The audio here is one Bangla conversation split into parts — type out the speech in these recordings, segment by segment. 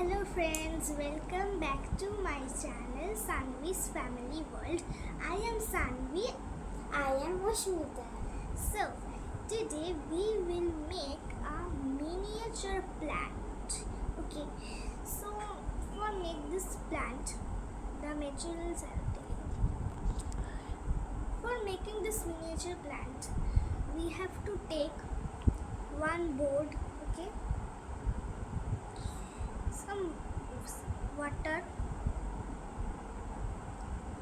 Hello friends, welcome back to my channel Sanvi's Family World. I am Sanvi. I am Ashmita. So, today we will make a miniature plant. Okay, so for make this plant, the materials I will tell you. For making this miniature plant, we have to take one board, okay, some water,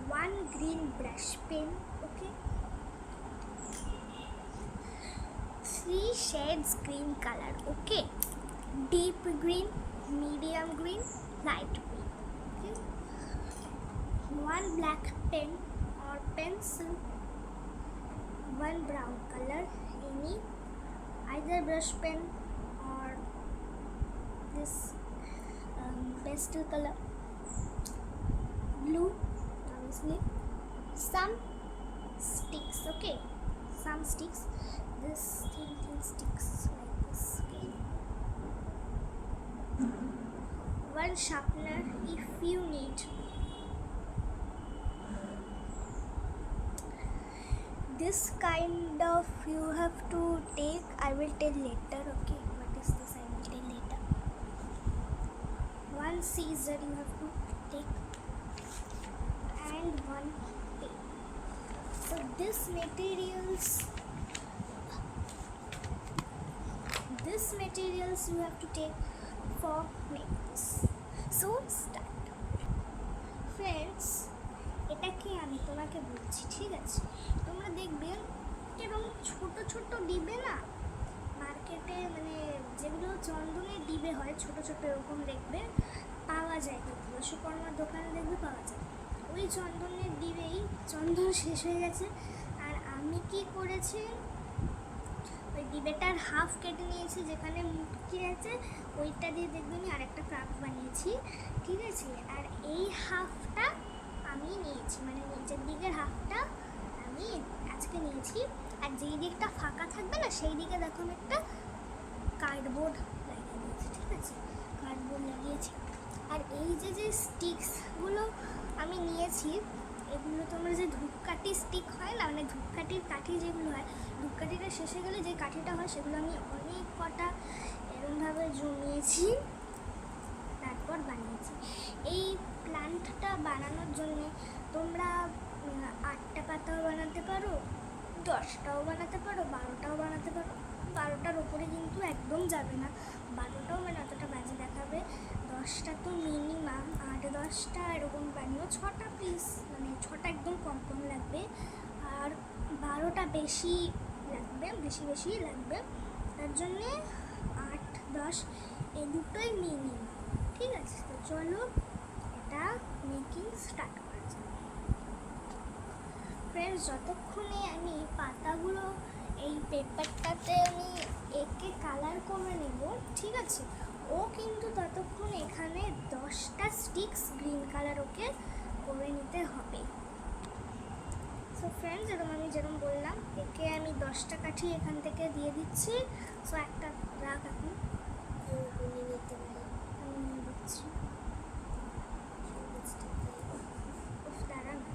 one green brush pen, okay, 3 shades green color, okay, deep green, medium green, light green, okay, one black pen or pencil, one brown color, any either brush pen or this pastel color, blue, obviously, some sticks, okay, some sticks, this thin sticks like this, okay, one sharpener if you need, this kind of you have to take, I will tell later, okay, what is this, I will tell later, one scissor you have to take and one tape. So this materials you have to take for make this. So start. Friends, এটাকে আমি তোমাকে বলছি, ঠিক আছে? তোমরা দেখবে এরকম ছোট ছোট ডিবে না মার্কেটে, মানে যেগুলো চন্দনের ডিবে হয় ছোট ছোট এরকম দেখবে পাওয়া যায়, বিশ্বকর্মার দোকানে দেখবে পাওয়া যায়। ওই চন্দনের ডিবেই চন্দন শেষ হয়ে গেছে, আর আমি কি করেছি, ওই ডিবেটার হাফ কেটে নিয়েছি, যেখানে মুটকি আছে ওইটা দিয়ে দেখবে আমি আরেকটা কাপ বানিয়েছি, ঠিক আছে? আর এই হাফটা আমি নিয়েছি, মানে নিচের দিকের হাফটা আমি আজকে নিয়েছি, আর যেই দিকটা ফাঁকা থাকবে না সেই দিকে দেখো আমি একটা কার্ডবোর্ড লাগিয়ে দিয়েছি, ঠিক আছে? কার্ডবোর্ড লাগিয়েছি। আর এই যে স্টিক্সগুলো আমি নিয়েছি, এগুলো তোমরা যে ধূপকাঠি স্টিক হয় না, মানে ধূপকাঠির কাঠি যেগুলো হয়, ধূপকাঠিটা শেষে গেলে যে কাঠিটা হয় সেগুলো আমি অনেক কটা এরকমভাবে জমিয়েছি, তারপর বানিয়েছি। এই প্ল্যান্টটা বানানোর জন্য তোমরা 8টা পাতাও বানাতে পারো, 10টাও বানাতে পারো, 12টাও বানাতে পারো। 12টার ওপরে কিন্তু একদম যাবে না, 12টাও মানে অতটা বাজে দেখাবে। 10টা তো মিনিমাম, 8-10টা এরকম বানিও, 6টা প্লিজ, মানে 6টা একদম কম লাগবে, আর 12টা বেশি লাগবে, বেশি লাগবে। তার জন্যে 8-10 এই দুটোই মিনিমাম, ঠিক আছে? তো চলো এটা মেকিং স্টার্ট করা যাক। ফ্রেন্ডস, যতক্ষণে আমি পাতাগুলো এই পেপারটাতে আমি একে কালার করে নেব, ঠিক আছে, ও কিন্তু ততক্ষণ এখানে 10টা স্টিক্স গ্রিন কালার ওকে করে নিতে হবে। সো ফ্রেন্ডস, যেরকম বললাম, একে আমি 10টা কাঠি এখান থেকে দিয়ে দিচ্ছি। সো একটা রাখ, এখন আমি নিতে পারি। আমি নিয়ে দিচ্ছি। দাঁড়া না,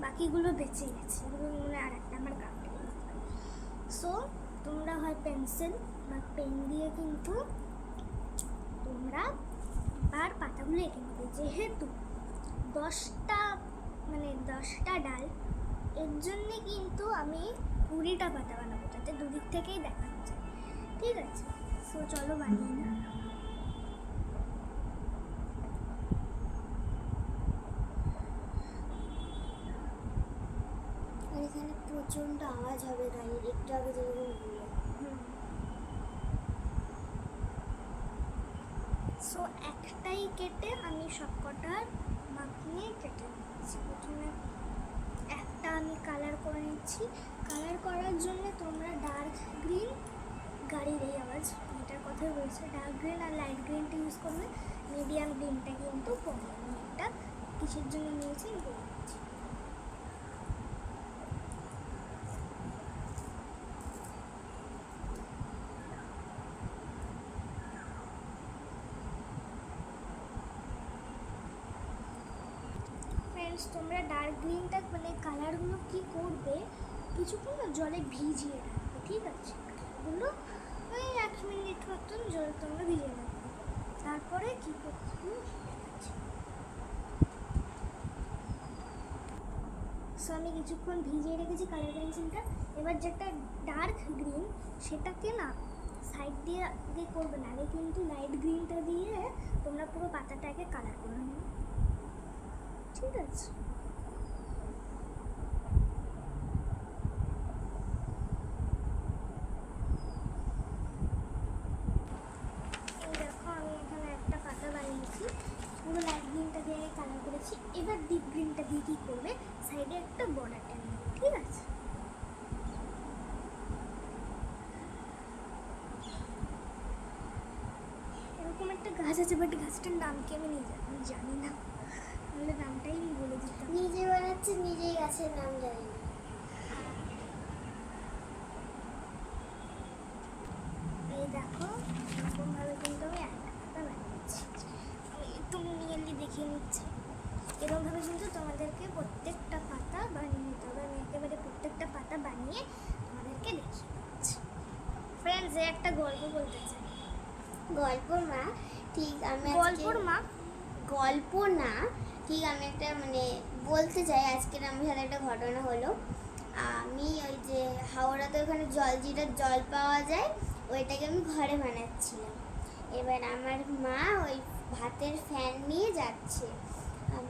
বাকিগুলো বেঁচে গেছে, এগুলো মনে আর একটা আমার কাটতে হবে। সো তোমরা হয় পেন্সিল বা পেন দিয়ে কিন্তু তোমরা আর পাতাগুলো এঁকে নেবে। যেহেতু 10টা মানে 10টা ডাল, এর জন্যে কিন্তু আমি 20টা পাতা বানাবো, যাতে দুদিক থেকেই দেখা যায়, ঠিক আছে? সো চলো বানিয়ে না। আর এখানে প্রচণ্ড আওয়াজ হবে গাড়ির, একটু আগে যেরকম হলো। সো একটাই কেটে আমি সবকটার মাপ নিয়ে কেটে নিচ্ছি। প্রথমে একটা আমি কালার করে দিচ্ছি। কালার করার জন্য তোমরা ডার্ক গ্রিন, গাড়ির এই আওয়াজ, এটার কথাই বলছে, ডার্ক গ্রিন আর লাইট গ্রিনটা ইউজ করবে। মিডিয়াম গ্রিনটা কিন্তু কমবে। আমি এটা কিসের জন্য নিয়েছি আমি বলে দিচ্ছি। ফ্রেন্ডস, তোমরা ডার্ক গ্রিনটা মানে কালারগুলো কী করবে, কিছুক্ষণ না জলে ভিজিয়ে রাখবে, ঠিক আছে? এগুলো ওই 1 মিনিট মতন জল তোমরা ভিজিয়ে রাখবে। তারপরে কী করতে সো আমি কিছুক্ষণ ভিজিয়ে রেখেছি কালার পেন্সিলটা। এবার যেটা ডার্ক গ্রিন সেটাকে না সাইড দিয়ে দিয়ে করবে না, আগে কিন্তু লাইট গ্রিনটা দিয়ে তোমরা পুরো পাতাটাকে কালার করে নেবে, ঠিক আছে? দেখো আমি এখানে একটা পাতা বানিয়েছি, পুরো লাইট গ্রিনটা দিয়ে কালার করেছি। এবার ডিপ গ্রিনটা দিয়ে কী করবে, সাইডে একটা বর্ডার টেনে নেবে, ঠিক আছে? এরকম একটা গাছ আছে, বাট গাছটার নাম কি আমি জানি না, তাহলে নামটাই আমি বলে দিতাম। নিজে বানাচ্ছে, নিজেই গাছের নাম জানি না। এই দেখো এরকমভাবে কিন্তু আমি একটা পাতা বানিয়েছি। আমি একটু নিয়ারলি দেখিয়ে নিচ্ছি। এরকমভাবে কিন্তু তোমাদেরকে প্রত্যেকটা পাতা বানিয়ে নিতে হবে। আমি একেবারে প্রত্যেকটা পাতা বানিয়ে তোমাদেরকে দেখিয়ে দিচ্ছি। ফ্রেন্ডস, একটা গল্প বলতে চাই। গল্প না, ঠিক আমি গল্পর মা, গল্প না, ঠিক আমি একটা মানে বলতে চাই। আজকের আমার সাথে একটা ঘটনা হলো। আমি ওই যে হাওড়াতে ওখানে জলজিরার জল পাওয়া যায়, ওইটাকে আমি ঘরে বানাচ্ছিলাম। এবার আমার মা ওই ভাতের ফ্যান নিয়ে যাচ্ছে।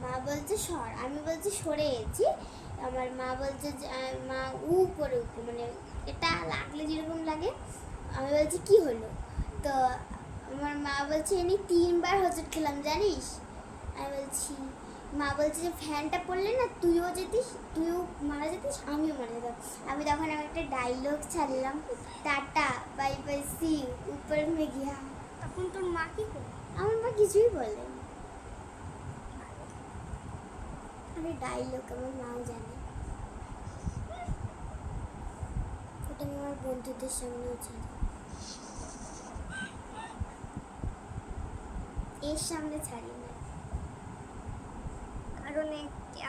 মা বলছে সর, আমি বলছি সরে গেছি। আমার মা বলছে যে মা উপরে উঠে, মানে এটা লাগলে যেরকম লাগে। আমি বলছি কি হলো, তো আমার মা বলছে এমনি 3 বার হোঁচট খেলাম জানিস। আমি বলছি, মা বলছে যে ফ্যানটা পড়লে না তুইও যেতিস, তুইও মারা যেতিস, আমিও মারা যেতাম। আমি তখন একটা ডায়লগ ছাড়লাম, tata bye bye see you উপর মে গিয়া। তখন তোর মা কি করবে? আমার মা কিছুই বলেন। আমি ডায়লগ আমার মাও জানে। ওটা আমি আমার বন্ধুদের সামনেও ছাড়ি, এর সামনে ছাড়ি না। কারণ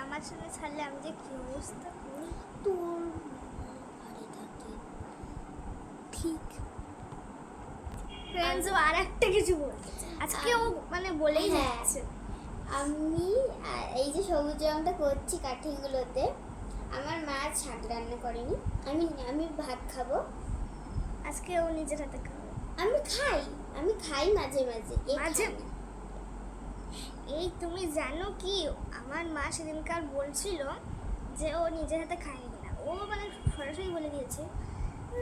আমার সামনে ছাড়লে আমি যে কি অবস্থা করি। তোর ঘরে থাকে ঠিক। ফ্রেন্ডস, আর একটা কিছু বলতে চাই। আজকে ও মানে বলেই হ্যাঁ। যাচ্ছে। আমি এই যে সবুজ রংটা করছি কাঠিগুলোতে, আমার মা শাক রান্না করেনি। আমি ভাত খাবো। আজকে ও নিজের হাতে খাবে। আমি খাই মাঝে মাঝে, মাঝে? এই তুমি জানো কি, আমার মা সেদিনকার বলছিল যে ও নিজের হাতে খায়নি না, ও মানে সরাসরি বলে দিয়েছে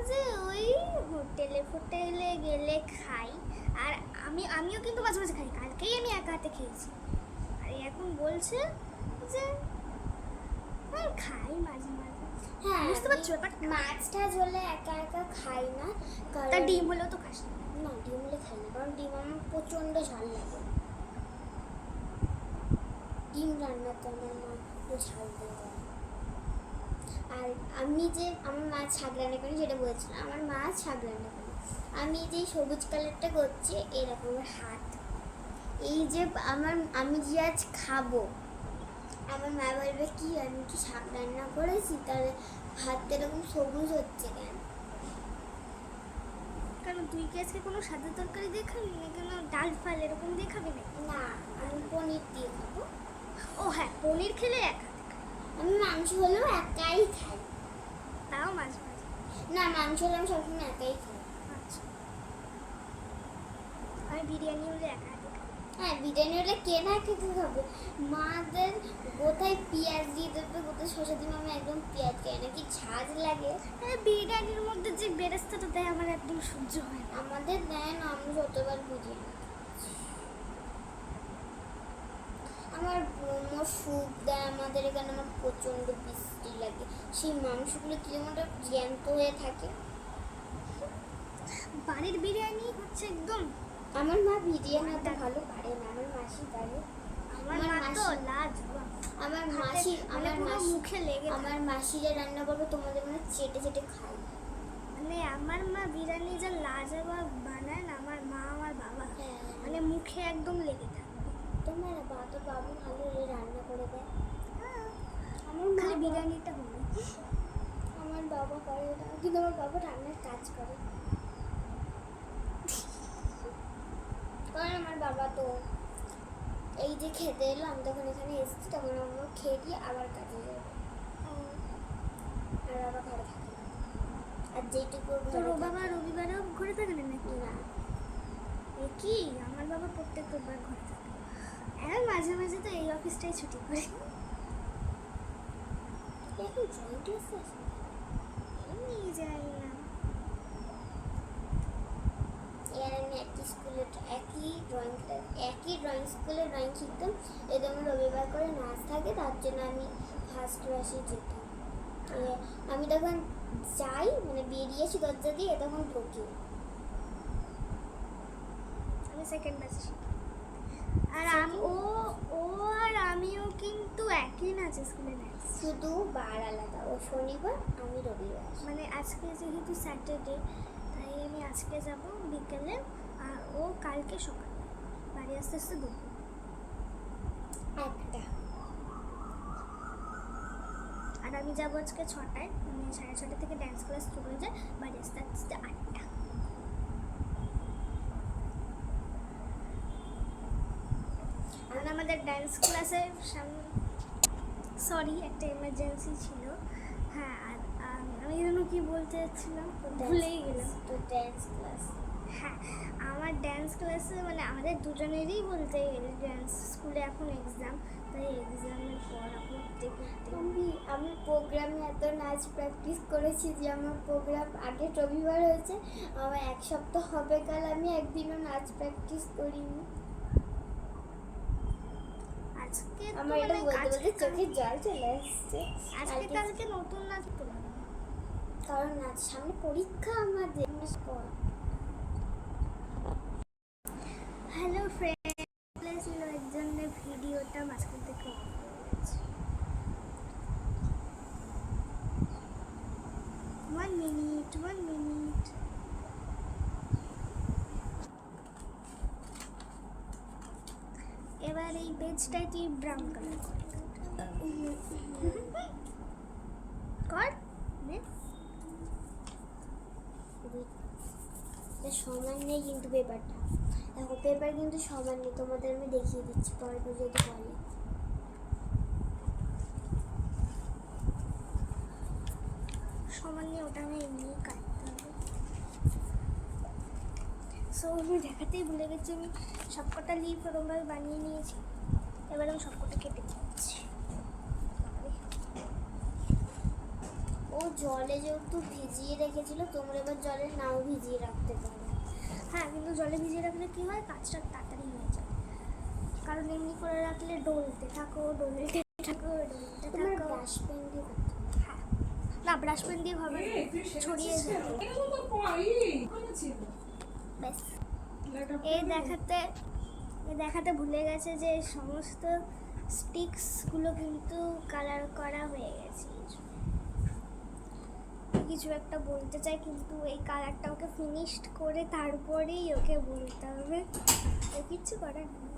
যে ওই হোটেলে গেলে খাই। আর আমিও কিন্তু মাঝে মাঝে খাই, কালকেই আমি একা হাতে খেয়েছি। আর এখন বলছে যে খাই মাঝে মাঝে। হ্যাঁ, বুঝতে পারছো ব্যাপারটা? মাছ টাছ হলে একা একা খাই না, কারণ তা ডিম হলেও তো খাস না। না, ডিম হলে খাই না, কারণ ডিম আমার প্রচণ্ড ঝাল লাগে। ডিম রান্নাতে আমার মা একটু ঝাল দিয়ে দেয়। আর আমি যে আমার মা শাক রান্না করি যেটা বলছিলাম, আমার মা শাক রান্না করে। আমি যে সবুজ কালারটা করছি এরকম হাত, এই যে আমি যে আজ খাবো, আমার মা বলবে কি আমি কি শাক রান্না করেছি, তাহলে হাত এরকম সবুজ হচ্ছে কেন? কারণ তুই কি আজকে কোনো সাদা তরকারি দিয়ে খাবি না, কেন ডাল ফাল এরকম দিয়ে খাবি না? না, আমি পনির দিয়ে খাবো। ও হ্যাঁ, পনির খেলে এক হাতে খাই। আমি মাংস হলেও একাই খাই। তাও মাঝে মাঝে। না, মাংস হলে আমি সবসময় একাই খাই। আচ্ছা, আমি বিরিয়ানি হলে এক হাতে খাই। হ্যাঁ, বিরিয়ানি হলে কে না খেতে হবে? মাদের কোথায় পেঁয়াজ দিয়ে দেবে, কোথায় শসা দিবে, আমি একদম পেঁয়াজ খাই না, কি ঝাঁজ লাগে। বিরিয়ানির মধ্যে যে বেরেস্তাটা দেয় আমার একদম সহ্য হয় না। আমাদের দেয় না, আমি যতবার বিরিয়ানি। আমার মোমো স্যুপ দেয় আমাদের এখানে, আমার প্রচণ্ড বৃষ্টি লাগে, সেই মাংসগুলো কিরকম একটা জ্যান্ত হয়ে থাকে। বাড়ির বিরিয়ানি হচ্ছে একদম। আমার মা বিরিয়ানি এত ভালো পারে না, আমার মাসি পারে। আমার মা তো লাজবাব। আমার মাসি মুখে লেগে আমার মাসিরা রান্না করবে তোমাদের মানে চেটে চেটে খাই। মানে আমার মা বিরিয়ানি যা লাজবাব বানায় না, আমার মা আমার বাবা মানে মুখে একদম লেগে থাকে। তোমার তোর বাবু ভালো রান্না করে দেয়। আমার খালি বিরিয়ানিটা হলো। আমার বাবা করে না, কিন্তু আমার বাবা রান্নার কাজ করে। কারণ আমার বাবা তো এই যে খেতে এলো, আমি তখন এখানে এসেছি, তখন আমরা খেয়ে দিয়ে আবার কাজে যাবে, আর বাবা ঘরে থাকে না। আর যেটুকু তোর বাবা রবিবারেও ঘরে থাকে না নাকি? না, কি আমার বাবা প্রত্যেক রোববার ঘরে থাকে, আর মাঝে মাঝে তো এই অফিসটাই ছুটি করে। এখন ড্রয়িং ক্লাস আছে, আমি জানি না। এর আমি একই স্কুলে একই ড্রয়িং স্কুলে ড্রয়িং শিখতাম। এদের আমার রবিবার করে নাচ থাকে, তার জন্য আমি ফার্স্ট ক্লাসে যেতাম। আমি তখন যাই, মানে বেরিয়েছি দরজা দিয়ে, তখন ঢুকি। আমি সেকেন্ড ব্যাচে শিখি। আর ও আর আমিও কিন্তু একই নাচে স্কুলে নাচ, শুধু বার আলাদা, ও শনিবার আমি রবিবার। মানে আজকে যেহেতু স্যাটারডে, তাই আমি আজকে যাব বিকেলে, আর ও কালকে সকালে। বাড়ি আস্তে আস্তে দুপুর একটা। আর আমি যাবো আজকে 6টায়, মানে 6:30 থেকে ড্যান্স ক্লাস শুরু হয়ে যায়, বাড়ি আস্তে আস্তে 8টা। আর আমাদের ড্যান্স ক্লাসে সরি একটা এমার্জেন্সি ছিল। হ্যাঁ, আর আমি যেন কি বলতে যাচ্ছিলাম ভুলেই গেলাম। তো ড্যান্স ক্লাস, হ্যাঁ, আমার ড্যান্স ক্লাসে মানে আমাদের দুজনেরই বলতে গেলে ড্যান্স স্কুলে এখন এক্সাম, তাই এক্সামের পড়া করতে করতে আমি প্রোগ্রামে এত নাচ প্র্যাকটিস করেছি যে আমার প্রোগ্রাম আগে রবিবার হয়েছে, আমার এক সপ্তাহ হবে কাল, আমি একদিনও নাচ প্র্যাকটিস করিনি। আজকে আমার এটা বলতে বলতে চোখে জল চলে আসছে। আজকে কালকে নতুন নাচ করবো, কারণ নাচ সামনে পরীক্ষা আমাদের মাস পর। হ্যালো ফ্রেন্ড, ছিল এর জন্য ভিডিওটা মাঝখান থেকে অফ হয়ে গেছে। 1 মিনিট এবার এই পেজটাই তুই ব্রাউন কালার কর নে। সমান নেই কিন্তু পেপারটা, দেখো পেপার কিন্তু সমান নেই, তোমাদের আমি দেখিয়ে দিচ্ছি পরে যদি বলে। সমান নিয়ে ওটা আমি এমনি কাটতে হবে। সো আমি দেখাতেই ভুলে গেছি, আমি সবকটা লিভ ওরমভাবে বানিয়ে নিয়েছি, এবার আমি সবকটা কেটে দিচ্ছি। ও জলে যেহেতু ভিজিয়ে রেখেছিল, তোমরা এবার জলে নাও ভিজিয়ে রাখতে পারো। হ্যাঁ, কিন্তু জলে ভিজিয়ে রাখলে কি হয়, কাজটা তাড়াতাড়ি হয়ে যায়, কারণ এমনি করে রাখলে ডলতে থাকো। ব্রাশ পেন দিয়ে হ্যাঁ, না ব্রাশ পেন দিয়ে হবে না, ছড়িয়ে যাবে। ব্যাস, এই দেখাতে ভুলে গেছে যে সমস্ত স্টিক্সগুলো কিন্তু কালার করা হয়ে গেছে। কিছু একটা বলতে চাই, কিন্তু এই কালারটা ওকে ফিনিশড করে তারপরেই ওকে বলতে হবে, কিচ্ছু করার নেই।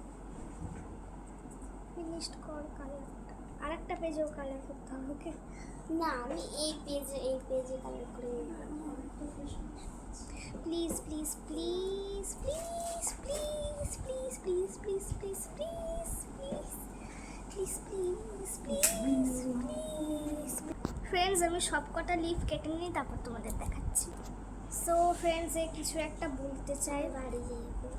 ফিনিশড কর কালারটা, আর একটা পেজেও কালার করতে হবে ওকে। না, আমি এই পেজে কালার করে please please please please please please please please please please please please please please friends, আমি সবকটা লিফ কেটে নিই, তারপর তোমাদের দেখাচ্ছি। সো ফ্রেন্ডস, কিছু একটা বলতে চাই। বাড়ি যাবো,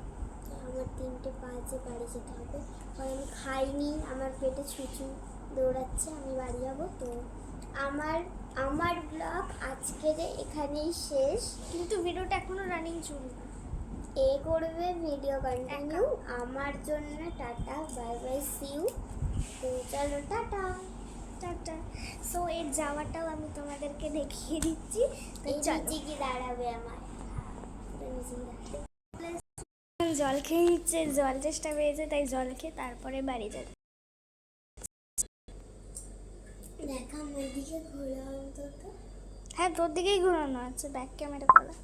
আমার 3টে বাজে বাড়ি যেতে হবে, কারণ আমি খাইনি, আমার পেটে ছুঁচু দৌড়াচ্ছে, আমি বাড়ি যাবো। তো আমার ব্লগ আজকের এখানেই শেষ, কিন্তু ভিডিওটা এখনো রানিং চলবে। এ করবে ভিডিও কন্টিনিউ। আমার জন্য tata, bye bye, see you. তো চলো টাটা টাটা। সো এর যাওয়াটাও আমি তোমাদেরকে দেখিয়ে দিচ্ছি। তো এই চলো। নিচে কি দাঁড়াবে আমার, নিচে কি দাঁড়াবে। জল খেয়ে নিচ্ছে, জল চেষ্টা পেয়েছে, তাই জল খেয়ে তারপরে বাড়ি যাবে। দেখা আমার দিকে ঘোরা অন্তত। হ্যাঁ, তোর দিকেই ঘোরানো আছে, ব্যাক ক্যামেরা করা।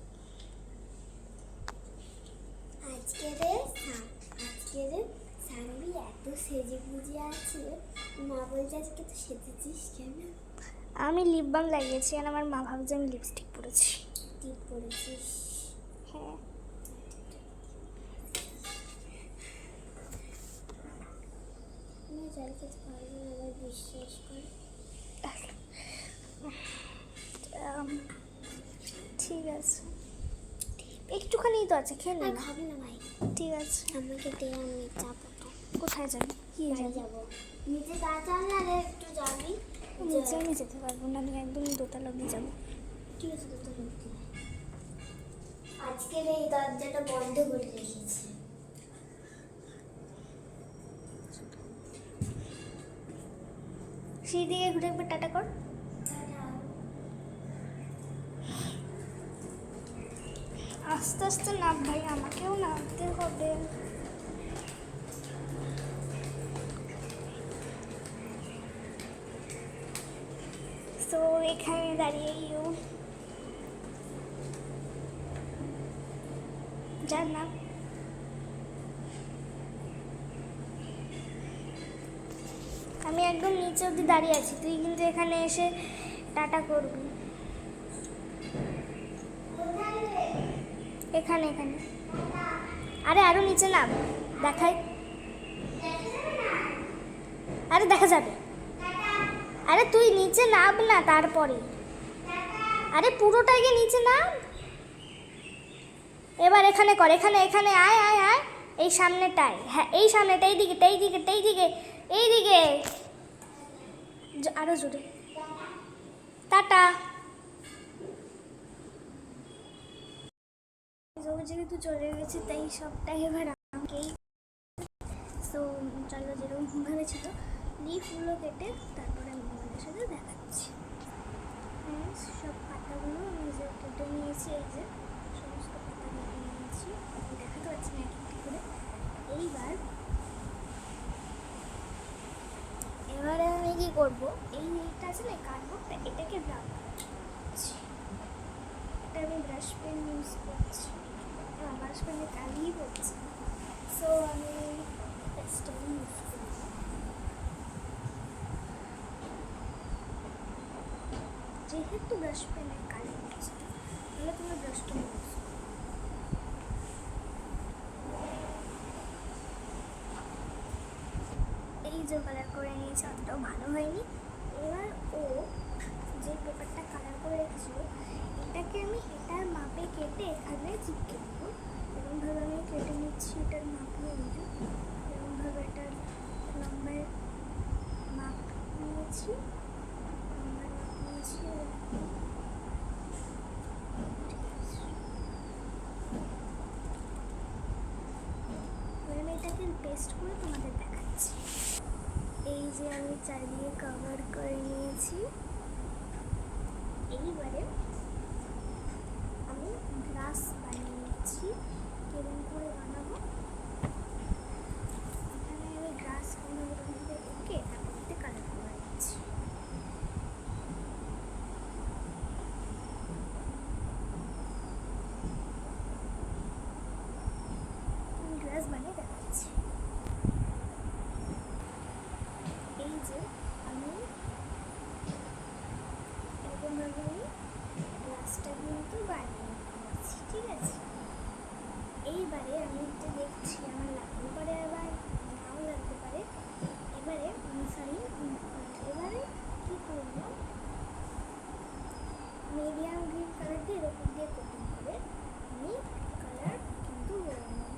আজকে রে সানবি এত সেজে গুজে আছে। মা বলছে আজকে তো সেজেছিস কেন? আমি লিপ বাম লাগিয়েছি আর আমার মা ভাবছে আমি লিপস্টিক পরেছি। টিপ পরেছিস? হ্যাঁ। আমি জল খেতে পারবো না, আবার বিশ্বাস কর। ঠিক আছে, একটুখানি তো আছে, খেয়ে আর নে। খাবি না ভাই? ঠিক আছে, আমাকে দে, আমি যাবো তো। কোথায় যাবি? কি বাড়ি যাবি? যাবো। নিচে তাড়াতাড়ি না রে, একটু যাবি? নিচে আমি যেতে পারবো না, আমি একদম দোতলা অব্দি যাবো। ঠিক আছে, তো ঢুকতে। আজকের এই দরজাটা বন্ধ করে রেখেছে। সেই দিকে ঘুরে একবার টাটা কর। আস্তে আস্তে নাম ভাই, আমাকেও নামতে হবে। তো এখানে দাঁড়িয়ে যার নাম আমি একদম নিচে অব্দি দাঁড়িয়ে আছি, তুই কিন্তু এখানে এসে টাটা করবি। এখানে এখানে, আরে আরো নিচে নাম, দেখাই। আরে দেখা যাবে, আরে তুই নিচে নাম না, তারপরে আরে পুরোটাই গিয়ে নিচে নাম। এবার এখানে কর, এখানে এখানে আয় আয় আয়, এই সামনেটায়, হ্যাঁ এই সামনেটা, এইদিকে এইদিকে এইদিকে এইদিকে, আরো জোরে টাটা। যেহেতু চলে গেছে তাই সবটাই এবার আমাকেই। তো চলো, যেরকম ভেবেছিল লিফগুলো কেটে তারপরে আমি তোমাদের সাথে দেখাচ্ছি। সব পাতাগুলো আমি যে কেটে নিয়েছি, এই যে সমস্ত পাতা কেটে নিয়েছি, দেখাতে পারছি না এক একটি করে। এবারে আমি কি করবো, এই নেটটা আছে না, কার্ডবোর্ডটা, এটাকে ব্রাউন করছি। এটা আমি ব্রাশ পেন ইউজ করছি, ব্রাশ পেনে কালিই পড়ছে। সো আমি পেস্টেল ইউজ করি। যেহেতু ব্রাশ পেনে কালি পড়ছে, তাহলে তুমি ব্রাশ পেন ইউজ করো। এই যে কালার করে নিয়েছে, অতটাও ভালো হয়নি। এবার ও যে পেপারটা কালার করে রেখেছিল, এটাকে আমি এটার মাপে কেটে এখানে চিপকে দেবো। এরকমভাবে আমি কেটে নিচ্ছি, এটার মাপ নিয়ে এরকমভাবে এটার লম্বায় মাপ নিয়েছি, আমি এটাকে পেস্ট করে তোমাদের দেখাচ্ছি। এই যে আমি চারিদিকে কভার করে নিয়েছি। এইবারে আমি গ্লাস বানিয়ে নিচ্ছি। কেমন করে বানাবো, এখানে আমি গ্লাস কোনোভাবে ওকে তারপরে কালার করে নিচ্ছি। আমি গ্লাস বানিয়ে দেখাচ্ছি। এই যে আমি এরকমভাবে গ্লাসটা কিন্তু বানিয়ে নিচ্ছি, ঠিক আছে। এইবারে আমি একটু দেখছি আমার লাগতে পারে, আবার নাও লাগতে পারে। এবারে এবারে কী করবো, মিডিয়াম গ্রিন কালার দিয়ে এরকম দিয়ে কোটিং করে আমি কালার কিন্তু করে নেব।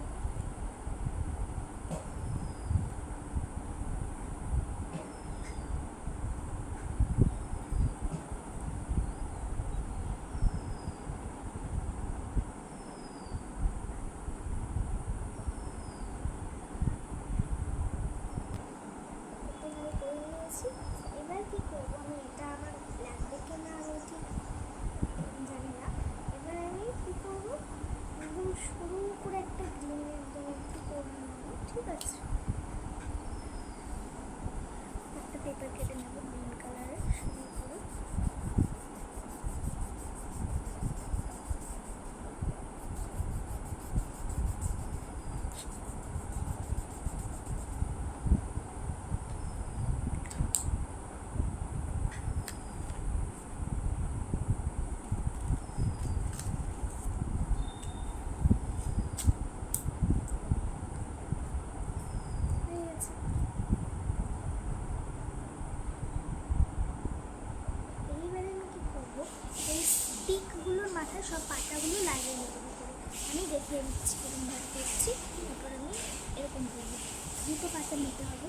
মাথায় সব পাতাগুলো লাগিয়ে নেবো ভিতরে। আমি দেখিয়ে দিচ্ছি এরকমভাবে করছি, তারপর আমি এরকম করবো। দুটো পাতা নিতে হবে।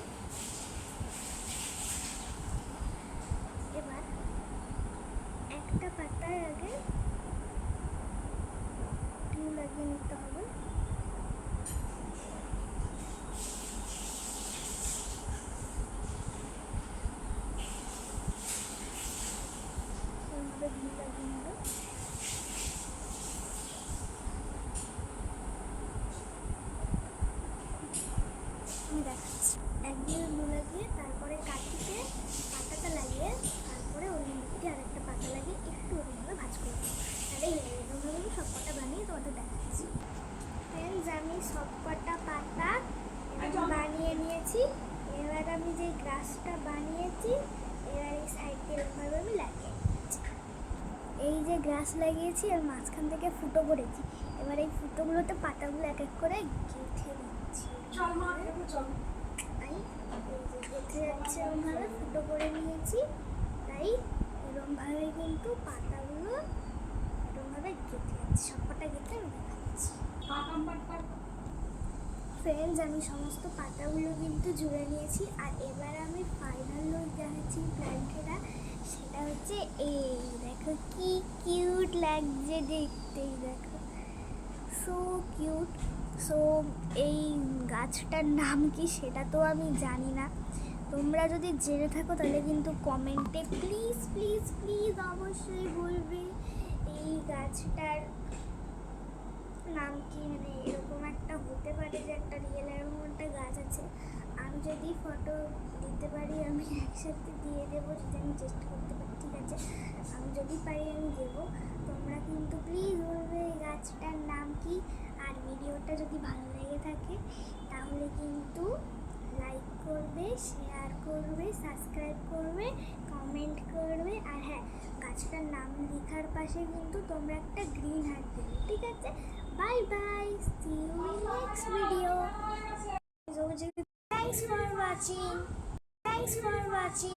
এবার একটা পাতায় আগে গ্লু লাগিয়ে নিতে হবে। এইভাবে গ্লু লাগিয়ে নেবো। আমি দেখাচ্ছি। একদিকে গ্লু লাগিয়ে তারপরে কাঠিতে পাতাটা লাগিয়ে তারপরে ওর মধ্যে আরেকটা পাতা লাগিয়ে একটু ওরকমভাবে ভাঁজ করে দেবো। তাহলেই হয়ে যাবে। এরকমভাবে আমি সব কটা বানিয়ে তোমাদের দেখাচ্ছি। ফ্রেন্ডস, আমি সব কটা পাতা বানিয়ে নিয়েছি। এবার আমি যে গ্রাসটা বানিয়েছি এবার এই সাইডে এরকমভাবে আমি লাগিয়ে নিয়েছি। এই যে গ্রাস লাগিয়েছি আর মাঝখান থেকে ফুটো করেছি। এবার এই ফুটোগুলোতে পাতাগুলো এক এক করে গেঁথে দিচ্ছি। তাই এই যে গেঁথে যাচ্ছে এরকমভাবে ফুটো করে নিয়েছি। তাই এরকমভাবে কিন্তু পাতাগুলো এরকমভাবে গেঁথে যাচ্ছে। সবকটা গেঁথে আমি দেখাচ্ছি। ফ্রেন্ডস, আমি সমস্ত পাতাগুলো কিন্তু জুড়ে নিয়েছি। আর এবার আমি ফাইনাল লুক দেখাচ্ছি প্ল্যান্টেরা। সেটা হচ্ছে এই দেখো কি কিউট লাগছে দেখতেই, দেখো সো কিউট। সো এই গাছটার নাম কি সেটা তো আমি জানি না। তোমরা যদি জেনে থাকো তাহলে কিন্তু কমেন্টে প্লিজ প্লিজ প্লিজ অবশ্যই বলবে এই গাছটার নাম কি। মানে এরকম একটা হতে পারে যে একটা রিয়েল এরকম একটা গাছ আছে। আমি যদি ফটো দিতে পারি আমি একসাথে দিয়ে দেবো, যদি আমি চেষ্টা করতে পারি। ঠিক আছে, আমি যদি পারি আমি দেবো। তোমরা কিন্তু প্লিজ বলবে এই গাছটার নাম কি। আর ভিডিওটা যদি ভালো লেগে থাকে তাহলে কিন্তু লাইক করবে, শেয়ার করবে, সাবস্ক্রাইব করবে, কমেন্ট করবে। আর হ্যাঁ, গাছটার নাম লেখার পাশে কিন্তু তোমরা একটা গ্রিন হার্ট দেবে। ঠিক আছে, bye bye, see you in next video. Thanks for watching.